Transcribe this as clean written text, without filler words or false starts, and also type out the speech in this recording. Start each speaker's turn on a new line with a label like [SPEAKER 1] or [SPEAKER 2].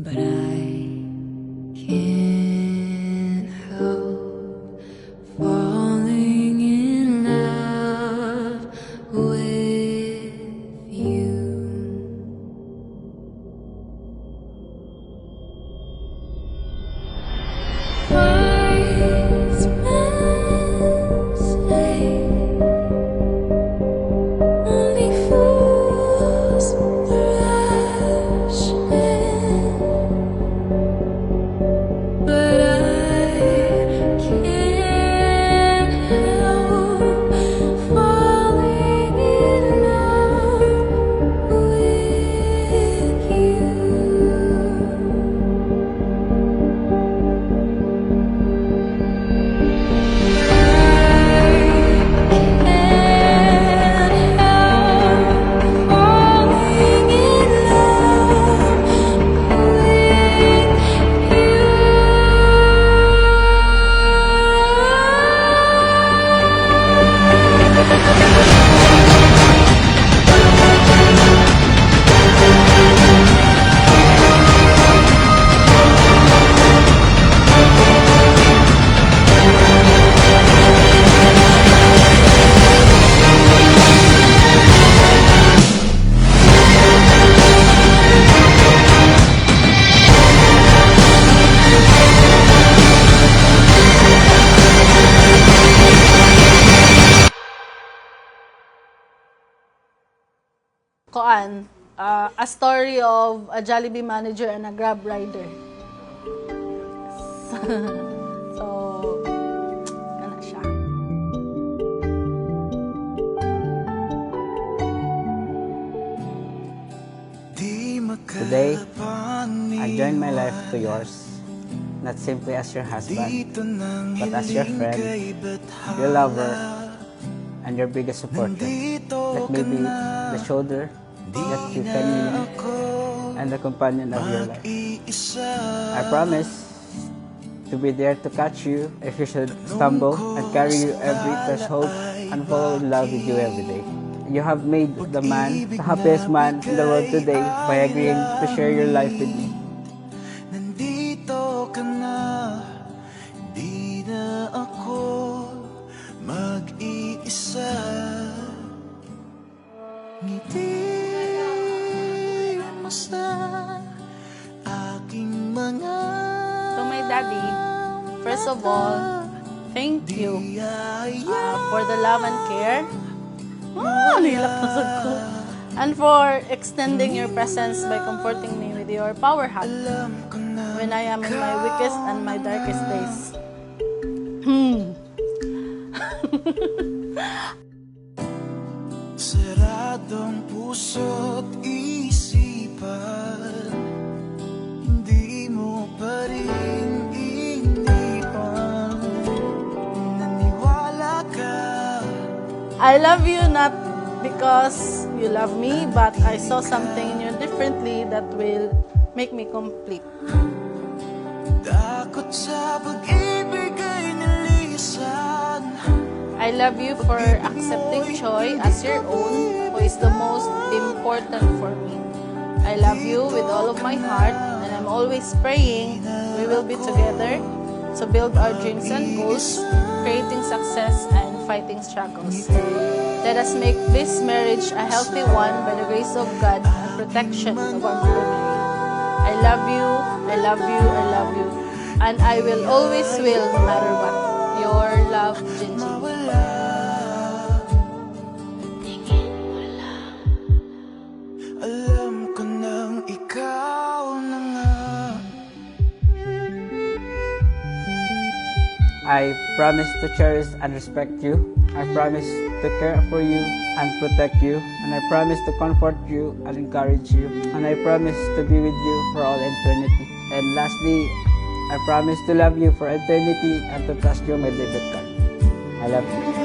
[SPEAKER 1] but I can't help falling in love with you. Wise men say only fools rush in, but I can't help falling in love with you.
[SPEAKER 2] A story of a Jollibee manager and a Grab rider. So, ano siya.
[SPEAKER 3] Today, I join my life to yours, not simply as your husband, but as your friend, your lover, and your biggest supporter. Let me be the shoulder that you can lean on, and the companion of your life. I promise to be there to catch you if you should stumble, and carry you every threshold, and fall in love with you every day. You have made the happiest man in the world today by agreeing to share your life with me.
[SPEAKER 4] Nandito ka na, di na ako mag-iisa. Ngiti mo sa aking mga
[SPEAKER 2] To my daddy, first of all, thank you for the love and care. Nilak na sad ko. And for extending your presence by comforting me with your power hug when I am in my weakest and my darkest days.
[SPEAKER 4] saradong puso't isipan, hindi mo pa rin inipan. Naniwala ka.
[SPEAKER 2] I love you not because you love me, but I saw something in you differently that will make me complete.
[SPEAKER 4] Takot sa pag-ibig ay nilisan.
[SPEAKER 2] I love you for accepting Choi as your own, who is the most important for me. I love you with all of my heart, and I'm always praying we will be together to build our dreams and goals, creating success and fighting struggles. Let us make this marriage a healthy one by the grace of God and protection of our Mother Mary. I love you, I love you, I love you, and I will always will no matter what. Your love, Jinji.
[SPEAKER 4] Alam ko nang ikaw na nga.
[SPEAKER 3] I promise to cherish and respect you. I promise to care for you and protect you. And I promise to comfort you and encourage you. And I promise to be with you for all eternity. And lastly, I promise to love you for eternity and to trust you, my David card. I love you.